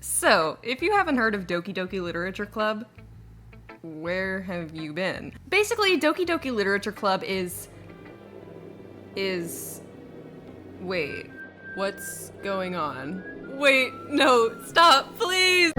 So, if you haven't heard of Doki Doki Literature Club, where have you been? Basically, Doki Doki Literature Club is... Wait, what's going on? Wait, no, stop, please!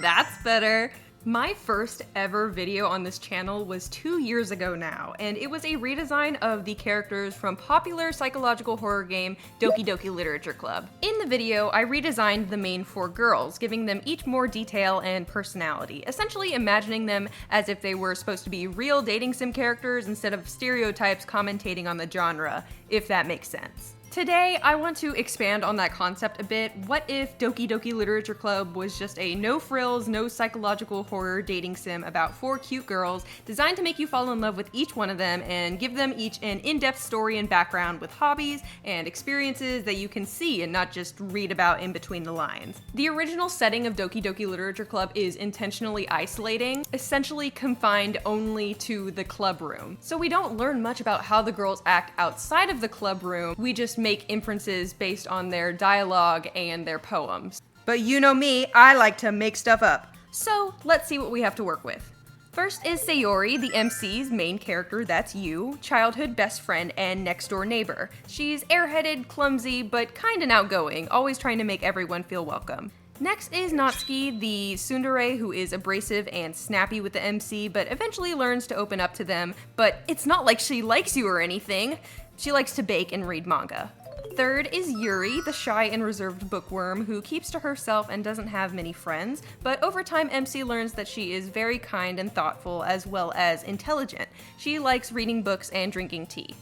That's better. My first ever video on this channel was 2 years ago now, and it was a redesign of the characters from popular psychological horror game Doki Doki Literature Club. In the video, I redesigned the main 4 girls, giving them each more detail and personality, essentially imagining them as if they were supposed to be real dating sim characters instead of stereotypes commentating on the genre, if that makes sense. Today, I want to expand on that concept a bit. What if Doki Doki Literature Club was just a no-frills, no psychological horror dating sim about 4 cute girls designed to make you fall in love with each one of them and give them each an in-depth story and background with hobbies and experiences that you can see and not just read about in between the lines. The original setting of Doki Doki Literature Club is intentionally isolating, essentially confined only to the club room. So we don't learn much about how the girls act outside of the club room, we just make inferences based on their dialogue and their poems. But you know me, I like to make stuff up. So let's see what we have to work with. First is Sayori, the MC's main character, that's you, childhood best friend and next door neighbor. She's airheaded, clumsy, but kind and outgoing, always trying to make everyone feel welcome. Next is Natsuki, the tsundere who is abrasive and snappy with the MC, but eventually learns to open up to them, but it's not like she likes you or anything. She likes to bake and read manga. Third is Yuri, the shy and reserved bookworm who keeps to herself and doesn't have many friends, but over time MC learns that she is very kind and thoughtful as well as intelligent. She likes reading books and drinking tea.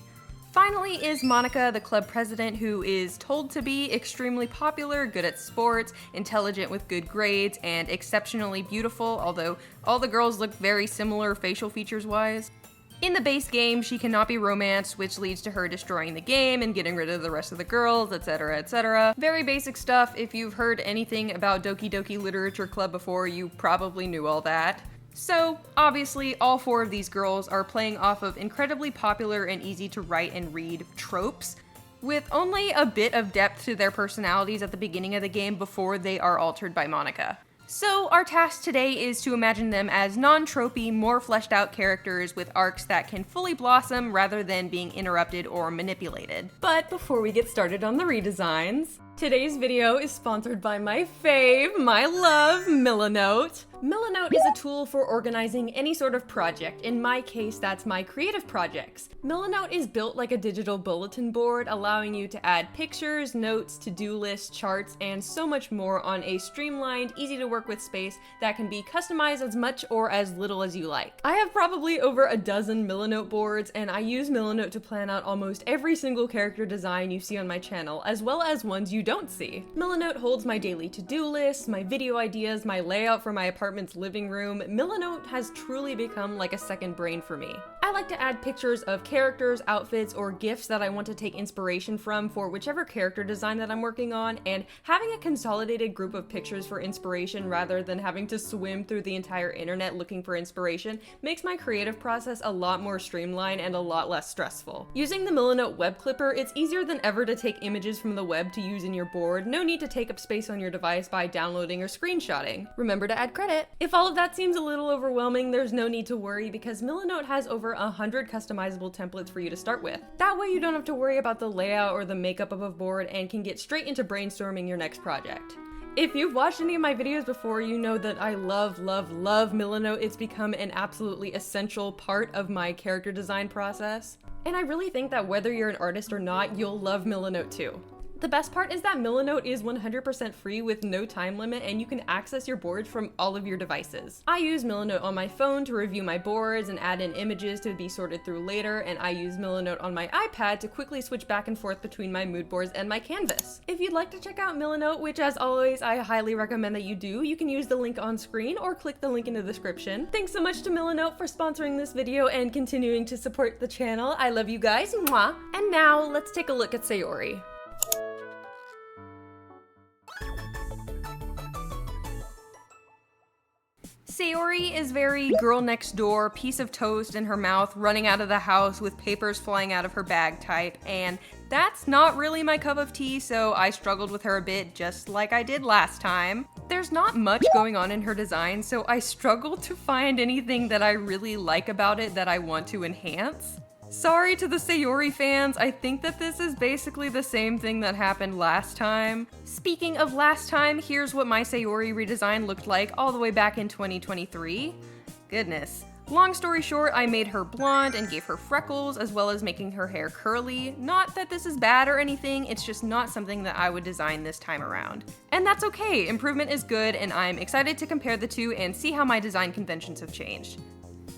Finally is Monika, the club president, who is told to be extremely popular, good at sports, intelligent with good grades, and exceptionally beautiful, although all the girls look very similar facial features wise. In the base game, she cannot be romanced, which leads to her destroying the game and getting rid of the rest of the girls, etc, etc. Very basic stuff. If you've heard anything about Doki Doki Literature Club before, you probably knew all that. So, obviously, all 4 of these girls are playing off of incredibly popular and easy to write and read tropes, with only a bit of depth to their personalities at the beginning of the game before they are altered by Monika. So our task today is to imagine them as non-tropey, more fleshed out characters with arcs that can fully blossom rather than being interrupted or manipulated. But before we get started on the redesigns, today's video is sponsored by my fave, my love, Milanote. Milanote is a tool for organizing any sort of project. In my case, that's my creative projects. Milanote is built like a digital bulletin board, allowing you to add pictures, notes, to-do lists, charts, and so much more on a streamlined, easy to work with space that can be customized as much or as little as you like. I have probably over a dozen Milanote boards, and I use Milanote to plan out almost every single character design you see on my channel, as well as ones you don't see. Milanote holds my daily to-do lists, my video ideas, my layout for my apartment's living room. Milanote has truly become like a second brain for me. I like to add pictures of characters, outfits, or gifts that I want to take inspiration from for whichever character design that I'm working on, and having a consolidated group of pictures for inspiration rather than having to swim through the entire internet looking for inspiration makes my creative process a lot more streamlined and a lot less stressful. Using the Milanote web clipper, it's easier than ever to take images from the web to use in your board. No need to take up space on your device by downloading or screenshotting. Remember to add credit. If all of that seems a little overwhelming, there's no need to worry because Milanote has over 100 customizable templates for you to start with. That way you don't have to worry about the layout or the makeup of a board and can get straight into brainstorming your next project. If you've watched any of my videos before, you know that I love Milanote. It's become an absolutely essential part of my character design process. And I really think that whether you're an artist or not, you'll love Milanote too. The best part is that Milanote is 100% free with no time limit, and you can access your boards from all of your devices. I use Milanote on my phone to review my boards and add in images to be sorted through later, and I use Milanote on my iPad to quickly switch back and forth between my mood boards and my canvas. If you'd like to check out Milanote, which as always I highly recommend that you do, you can use the link on screen or click the link in the description. Thanks so much to Milanote for sponsoring this video and continuing to support the channel. I love you guys, mwah! And now let's take a look at Sayori. Sayori is very girl next door, piece of toast in her mouth, running out of the house with papers flying out of her bag type, and that's not really my cup of tea, so I struggled with her a bit just like I did last time. There's not much going on in her design, so I struggled to find anything that I really like about it that I want to enhance. Sorry to the Sayori fans, I think that this is basically the same thing that happened last time. Speaking of last time, here's what my Sayori redesign looked like all the way back in 2023. Goodness. Long story short, I made her blonde and gave her freckles, as well as making her hair curly. Not that this is bad or anything, it's just not something that I would design this time around. And that's okay, improvement is good, and I'm excited to compare the two and see how my design conventions have changed.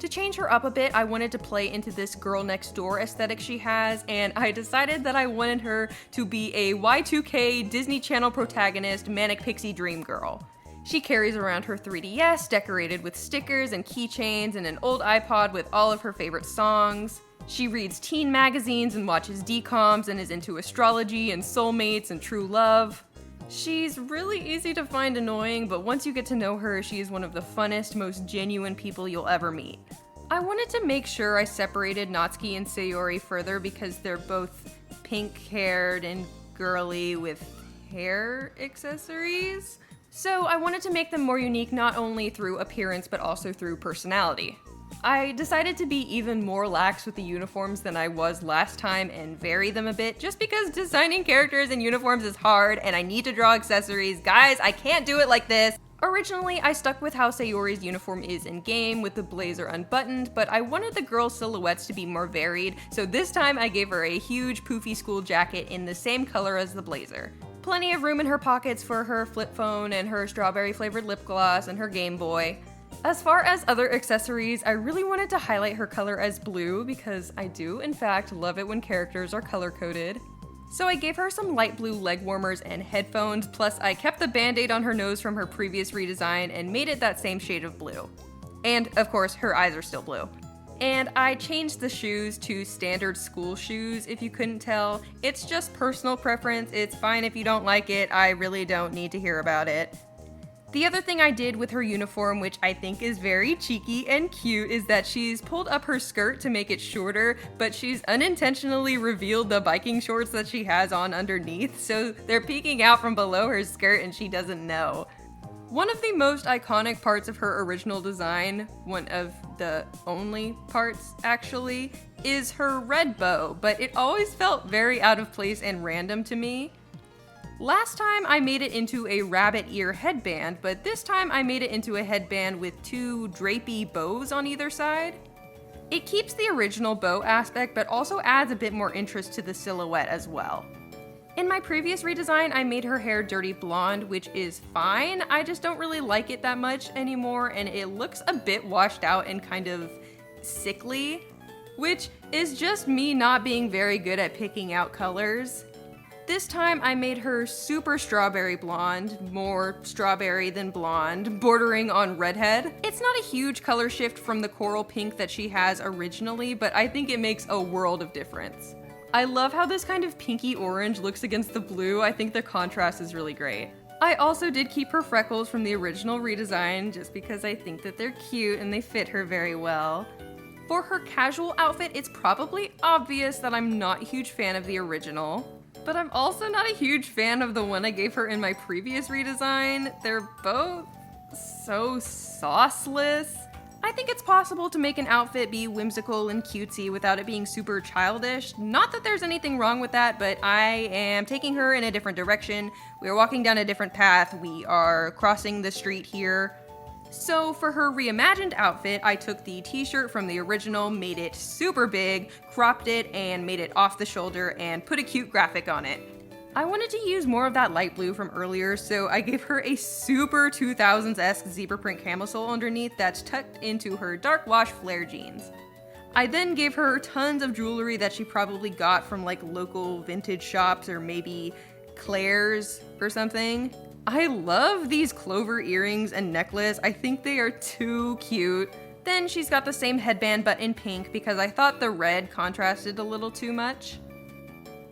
To change her up a bit, I wanted to play into this girl next door aesthetic she has, and I decided that I wanted her to be a Y2K Disney Channel protagonist, manic pixie dream girl. She carries around her 3DS decorated with stickers and keychains and an old iPod with all of her favorite songs. She reads teen magazines and watches DComs and is into astrology and soulmates and true love. She's really easy to find annoying, but once you get to know her, she is one of the funnest, most genuine people you'll ever meet. I wanted to make sure I separated Natsuki and Sayori further because they're both pink-haired and girly with hair accessories. So I wanted to make them more unique not only through appearance but also through personality. I decided to be even more lax with the uniforms than I was last time and vary them a bit just because designing characters in uniforms is hard and I need to draw accessories. Guys, I can't do it like this! Originally, I stuck with how Sayori's uniform is in-game with the blazer unbuttoned, but I wanted the girl's silhouettes to be more varied, so this time I gave her a huge poofy school jacket in the same color as the blazer. Plenty of room in her pockets for her flip phone and her strawberry flavored lip gloss and her Game Boy. As far as other accessories, I really wanted to highlight her color as blue because I do, in fact, love it when characters are color-coded. So I gave her some light blue leg warmers and headphones, plus I kept the band-aid on her nose from her previous redesign and made it that same shade of blue. And, of course, her eyes are still blue. And I changed the shoes to standard school shoes, if you couldn't tell. It's just personal preference, it's fine if you don't like it, I really don't need to hear about it. The other thing I did with her uniform, which I think is very cheeky and cute, is that she's pulled up her skirt to make it shorter, but she's unintentionally revealed the biking shorts that she has on underneath, so they're peeking out from below her skirt and she doesn't know. One of the most iconic parts of her original design, one of the only parts actually, is her red bow, but it always felt very out of place and random to me. Last time I made it into a rabbit ear headband, but this time I made it into a headband with two drapey bows on either side. It keeps the original bow aspect, but also adds a bit more interest to the silhouette as well. In my previous redesign, I made her hair dirty blonde, which is fine, I just don't really like it that much anymore, and it looks a bit washed out and kind of sickly, which is just me not being very good at picking out colors. This time I made her super strawberry blonde, more strawberry than blonde, bordering on redhead. It's not a huge color shift from the coral pink that she has originally, but I think it makes a world of difference. I love how this kind of pinky orange looks against the blue. I think the contrast is really great. I also did keep her freckles from the original redesign just because I think that they're cute and they fit her very well. For her casual outfit, it's probably obvious that I'm not a huge fan of the original. But I'm also not a huge fan of the one I gave her in my previous redesign. They're both so sauceless. I think it's possible to make an outfit be whimsical and cutesy without it being super childish. Not that there's anything wrong with that, but I am taking her in a different direction. We are walking down a different path. We are crossing the street here. So for her reimagined outfit, I took the t-shirt from the original, made it super big, cropped it, and made it off the shoulder, and put a cute graphic on it. I wanted to use more of that light blue from earlier, so I gave her a super 2000s-esque zebra print camisole underneath that's tucked into her dark wash flare jeans. I then gave her tons of jewelry that she probably got from like local vintage shops or maybe Claire's or something. I love these clover earrings and necklace. I think they are too cute. Then she's got the same headband but in pink because I thought the red contrasted a little too much.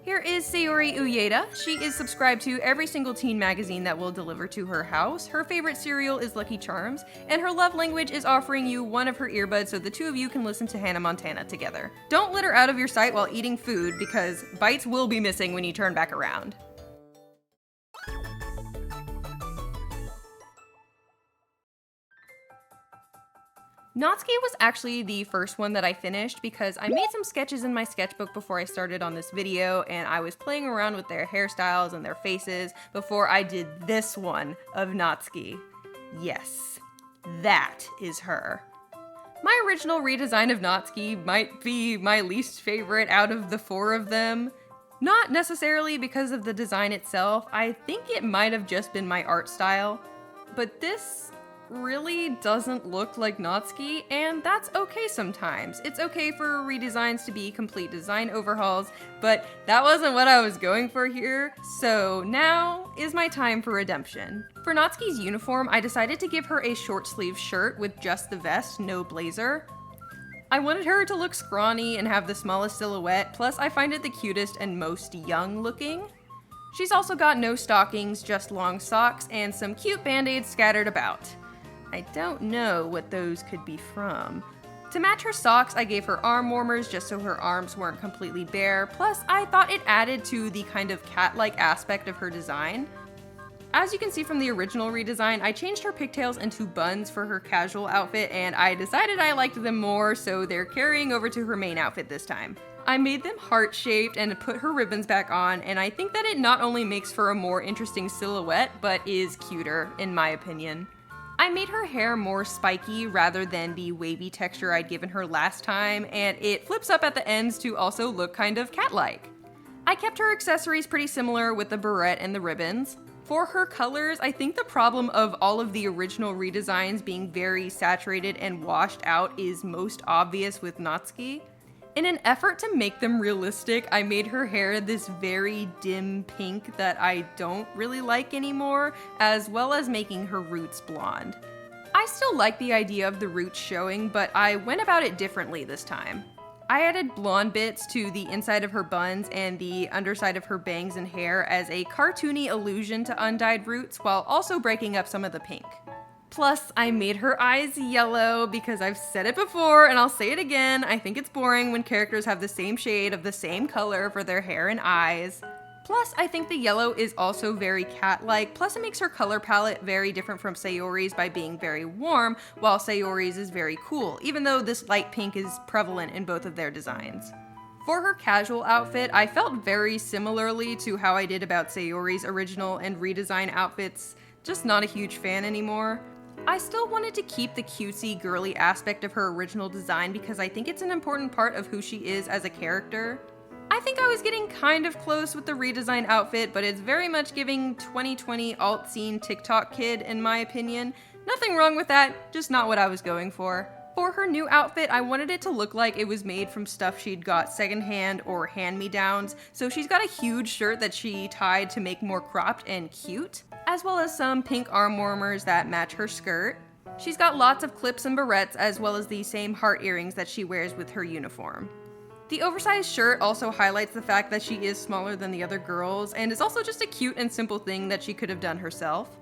Here is Sayori Ueda. She is subscribed to every single teen magazine that will deliver to her house. Her favorite cereal is Lucky Charms, and her love language is offering you one of her earbuds so the two of you can listen to Hannah Montana together. Don't let her out of your sight while eating food, because bites will be missing when you turn back around. Natsuki was actually the first one that I finished because I made some sketches in my sketchbook before I started on this video, and I was playing around with their hairstyles and their faces before I did this one of Natsuki. Yes, that is her. My original redesign of Natsuki might be my least favorite out of the four of them. Not necessarily because of the design itself, I think it might have just been my art style. But this really doesn't look like Natsuki, and that's okay sometimes. It's okay for redesigns to be complete design overhauls, but that wasn't what I was going for here, so now is my time for redemption. For Natsuki's uniform, I decided to give her a short sleeve shirt with just the vest, no blazer. I wanted her to look scrawny and have the smallest silhouette, plus I find it the cutest and most young looking. She's also got no stockings, just long socks, and some cute band-aids scattered about. I don't know what those could be from. To match her socks, I gave her arm warmers just so her arms weren't completely bare, plus I thought it added to the kind of cat-like aspect of her design. As you can see from the original redesign, I changed her pigtails into buns for her casual outfit, and I decided I liked them more, so they're carrying over to her main outfit this time. I made them heart-shaped and put her ribbons back on, and I think that it not only makes for a more interesting silhouette, but is cuter, in my opinion. I made her hair more spiky rather than the wavy texture I'd given her last time, and it flips up at the ends to also look kind of cat-like. I kept her accessories pretty similar with the barrette and the ribbons. For her colors, I think the problem of all of the original redesigns being very saturated and washed out is most obvious with Natsuki. In an effort to make them realistic, I made her hair this very dim pink that I don't really like anymore, as well as making her roots blonde. I still like the idea of the roots showing, but I went about it differently this time. I added blonde bits to the inside of her buns and the underside of her bangs and hair as a cartoony allusion to undyed roots, while also breaking up some of the pink. Plus, I made her eyes yellow because I've said it before and I'll say it again, I think it's boring when characters have the same shade of the same color for their hair and eyes. Plus, I think the yellow is also very cat-like, plus it makes her color palette very different from Sayori's by being very warm, while Sayori's is very cool, even though this light pink is prevalent in both of their designs. For her casual outfit, I felt very similarly to how I did about Sayori's original and redesign outfits, just not a huge fan anymore. I still wanted to keep the cutesy, girly aspect of her original design because I think it's an important part of who she is as a character. I think I was getting kind of close with the redesign outfit, but it's very much giving 2020 alt-scene TikTok kid in my opinion. Nothing wrong with that, just not what I was going for. For her new outfit, I wanted it to look like it was made from stuff she'd got secondhand or hand-me-downs, so she's got a huge shirt that she tied to make more cropped and cute, as well as some pink arm warmers that match her skirt. She's got lots of clips and barrettes, as well as the same heart earrings that she wears with her uniform. The oversized shirt also highlights the fact that she is smaller than the other girls, and is also just a cute and simple thing that she could have done herself.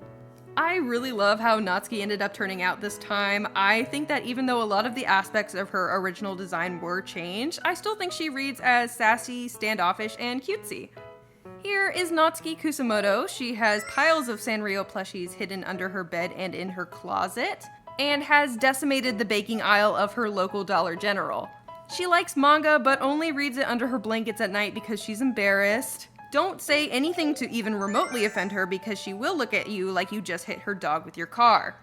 I really love how Natsuki ended up turning out this time. I think that even though a lot of the aspects of her original design were changed, I still think she reads as sassy, standoffish, and cutesy. Here is Natsuki Kusamoto. She has piles of Sanrio plushies hidden under her bed and in her closet, and has decimated the baking aisle of her local Dollar General. She likes manga, but only reads it under her blankets at night because she's embarrassed. Don't say anything to even remotely offend her because she will look at you like you just hit her dog with your car.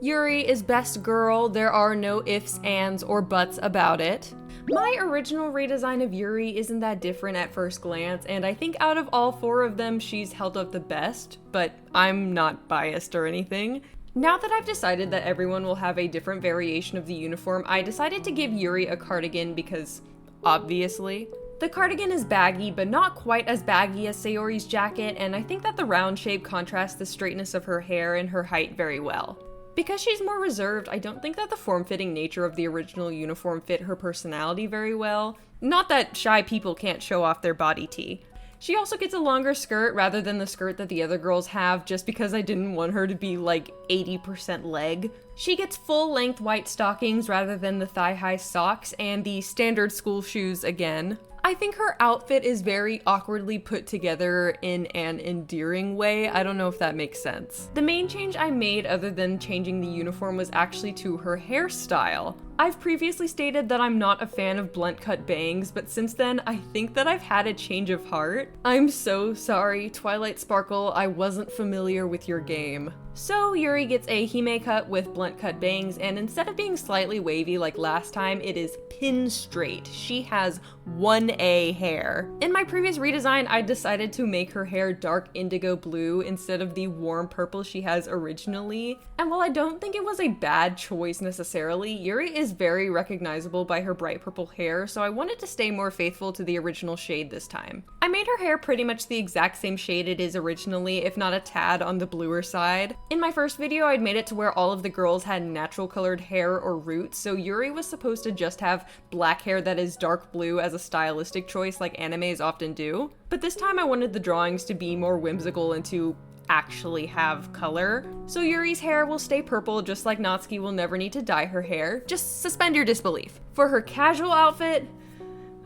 Yuri is best girl, there are no ifs, ands, or buts about it. My original redesign of Yuri isn't that different at first glance, and I think out of all four of them, she's held up the best, but I'm not biased or anything. Now that I've decided that everyone will have a different variation of the uniform, I decided to give Yuri a cardigan because, obviously. The cardigan is baggy, but not quite as baggy as Sayori's jacket, and I think that the round shape contrasts the straightness of her hair and her height very well. Because she's more reserved, I don't think that the form-fitting nature of the original uniform fit her personality very well. Not that shy people can't show off their body tea. She also gets a longer skirt rather than the skirt that the other girls have, just because I didn't want her to be like 80% leg. She gets full-length white stockings rather than the thigh-high socks, and the standard school shoes again. I think her outfit is very awkwardly put together in an endearing way. I don't know if that makes sense. The main change I made other than changing the uniform was actually to her hairstyle. I've previously stated that I'm not a fan of blunt cut bangs, but since then I think that I've had a change of heart. I'm so sorry, Twilight Sparkle, I wasn't familiar with your game. So Yuri gets a hime cut with blunt cut bangs, and instead of being slightly wavy like last time, it is pin straight. She has 1A hair. In my previous redesign, I decided to make her hair dark indigo blue instead of the warm purple she has originally. And while I don't think it was a bad choice necessarily, Yuri is very recognizable by her bright purple hair, so I wanted to stay more faithful to the original shade this time. I made her hair pretty much the exact same shade it is originally, if not a tad on the bluer side. In my first video, I'd made it to where all of the girls had natural colored hair or roots, so Yuri was supposed to just have black hair that is dark blue as a stylistic choice like animes often do. But this time I wanted the drawings to be more whimsical and to actually have color. So Yuri's hair will stay purple, just like Natsuki will never need to dye her hair. Just suspend your disbelief. For her casual outfit,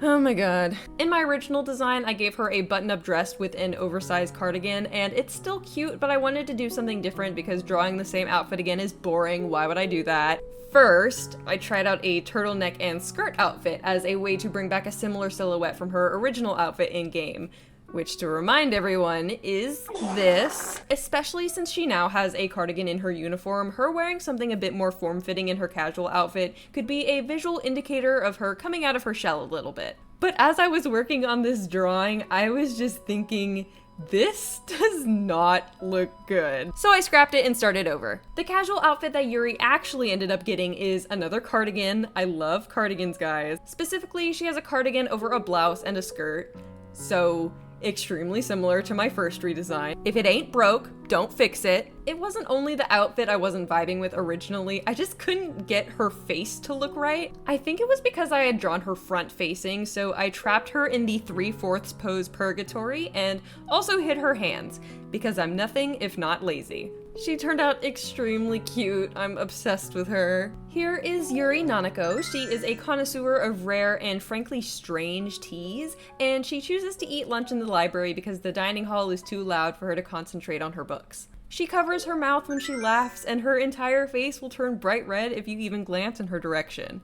oh my god. In my original design, I gave her a button-up dress with an oversized cardigan, and it's still cute, but I wanted to do something different because drawing the same outfit again is boring. Why would I do that? First, I tried out a turtleneck and skirt outfit as a way to bring back a similar silhouette from her original outfit in-game, which, to remind everyone, is this. Especially since she now has a cardigan in her uniform, her wearing something a bit more form-fitting in her casual outfit could be a visual indicator of her coming out of her shell a little bit. But as I was working on this drawing, I was just thinking, this does not look good. So I scrapped it and started over. The casual outfit that Yuri actually ended up getting is another cardigan. I love cardigans, guys. Specifically, she has a cardigan over a blouse and a skirt. So extremely similar to my first redesign. If it ain't broke, don't fix it. It wasn't only the outfit I wasn't vibing with originally, I just couldn't get her face to look right. I think it was because I had drawn her front facing, so I trapped her in the 3/4 pose purgatory and also hid her hands, because I'm nothing if not lazy. She turned out extremely cute. I'm obsessed with her. Here is Yuri Nanako. She is a connoisseur of rare and frankly strange teas, and she chooses to eat lunch in the library because the dining hall is too loud for her to concentrate on her books. She covers her mouth when she laughs, and her entire face will turn bright red if you even glance in her direction.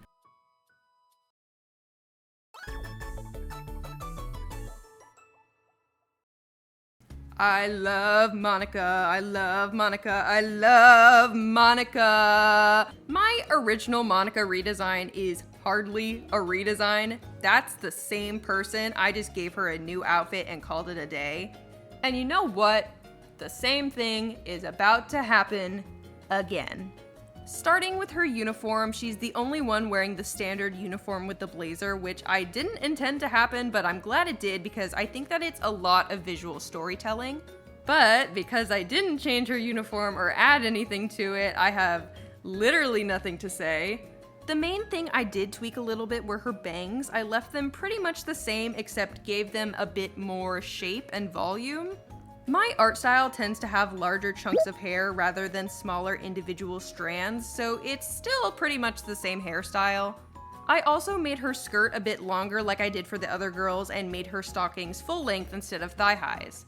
I love Monika, I love Monika, I love Monika. My original Monika redesign is hardly a redesign. That's the same person. I just gave her a new outfit and called it a day. And you know what? The same thing is about to happen again. Starting with her uniform, she's the only one wearing the standard uniform with the blazer, which I didn't intend to happen, but I'm glad it did because I think that it's a lot of visual storytelling. But because I didn't change her uniform or add anything to it, I have literally nothing to say. The main thing I did tweak a little bit were her bangs. I left them pretty much the same except gave them a bit more shape and volume. My art style tends to have larger chunks of hair rather than smaller individual strands, so it's still pretty much the same hairstyle. I also made her skirt a bit longer like I did for the other girls and made her stockings full length instead of thigh highs.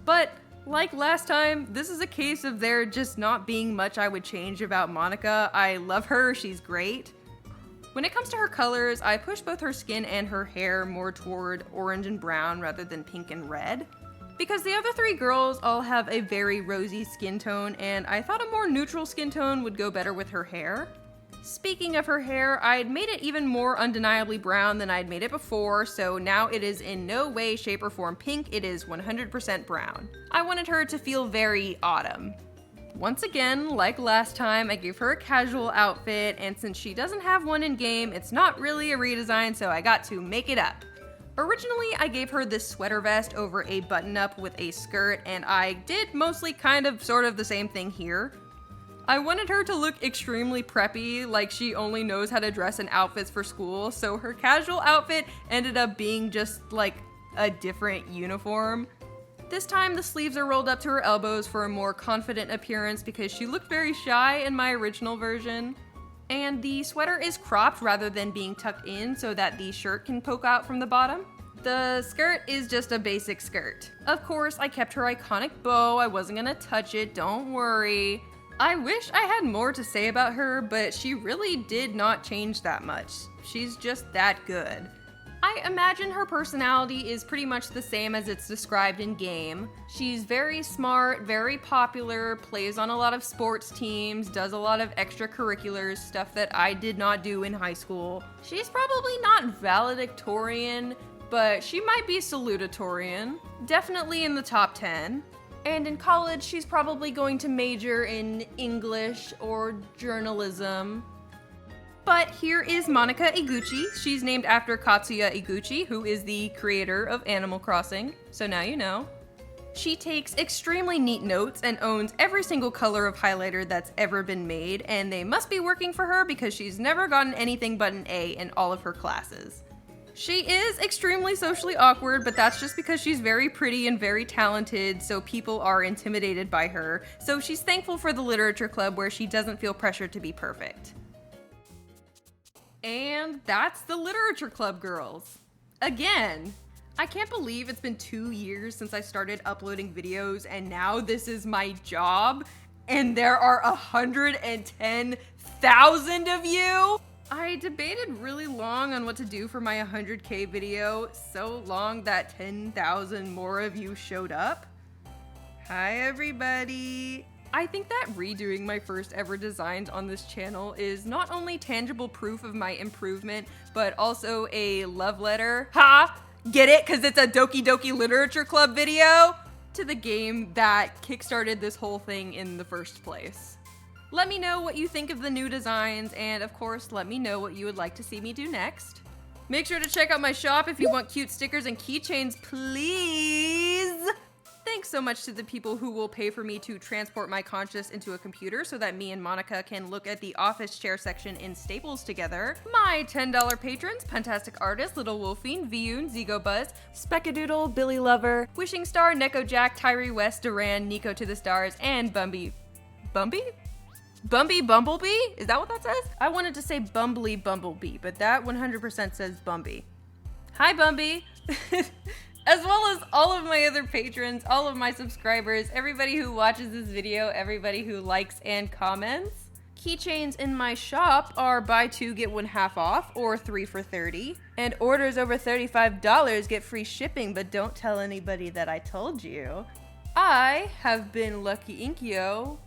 But like last time, this is a case of there just not being much I would change about Monika. I love her, she's great. When it comes to her colors, I pushed both her skin and her hair more toward orange and brown rather than pink and red. Because the other three girls all have a very rosy skin tone, and I thought a more neutral skin tone would go better with her hair. Speaking of her hair, I'd made it even more undeniably brown than I'd made it before, so now it is in no way, shape, or form pink, it is 100% brown. I wanted her to feel very autumn. Once again, like last time, I gave her a casual outfit, and since she doesn't have one in-game, it's not really a redesign, so I got to make it up. Originally, I gave her this sweater vest over a button-up with a skirt, and I did mostly kind of sort of the same thing here. I wanted her to look extremely preppy, like she only knows how to dress in outfits for school, so her casual outfit ended up being just like a different uniform. This time the sleeves are rolled up to her elbows for a more confident appearance because she looked very shy in my original version. And the sweater is cropped rather than being tucked in so that the shirt can poke out from the bottom. The skirt is just a basic skirt. Of course, I kept her iconic bow. I wasn't gonna touch it, don't worry. I wish I had more to say about her, but she really did not change that much. She's just that good. I imagine her personality is pretty much the same as it's described in game. She's very smart, very popular, plays on a lot of sports teams, does a lot of extracurriculars, stuff that I did not do in high school. She's probably not valedictorian, but she might be salutatorian. Definitely in the top 10. And in college, she's probably going to major in English or journalism. But here is Monika Iguchi. She's named after Katsuya Iguchi, who is the creator of Animal Crossing, so now you know. She takes extremely neat notes and owns every single color of highlighter that's ever been made, and they must be working for her because she's never gotten anything but an A in all of her classes. She is extremely socially awkward, but that's just because she's very pretty and very talented, so people are intimidated by her. So she's thankful for the literature club where she doesn't feel pressured to be perfect. And that's the literature club girls. Again, I can't believe it's been 2 years since I started uploading videos and now this is my job and there are 110,000 of you. I debated really long on what to do for my 100K video, so long that 10,000 more of you showed up. Hi everybody. I think that redoing my first ever designs on this channel is not only tangible proof of my improvement, but also a love letter, get it? Cause it's a Doki Doki Literature Club video, to the game that kickstarted this whole thing in the first place. Let me know what you think of the new designs, and of course, let me know what you would like to see me do next. Make sure to check out my shop if you want cute stickers and keychains, please! Thanks so much to the people who will pay for me to transport my conscious into a computer so that me and Monika can look at the office chair section in Staples together. My $10 patrons, Fantastic Artist, Little Wolfine, Viyun, Zigo Buzz, Speckadoodle, Billy Lover, Wishing Star, Neko Jack, Tyree West, Duran, Nico to the Stars, and Bumby. Bumby Bumblebee? Is that what that says? I wanted to say Bumbly Bumblebee, but that 100% says Bumby. Hi, Bumby! As well as all of my other patrons, all of my subscribers, everybody who watches this video, everybody who likes and comments. Keychains in my shop are buy 2 get 1 half off, or 3 for $30. And orders over $35 get free shipping, but don't tell anybody that I told you. I have been Lucky Inkiio,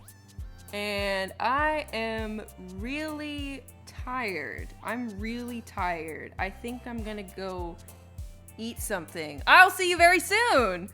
and I am really tired. I'm really tired. I think I'm gonna go eat something. I'll see you very soon!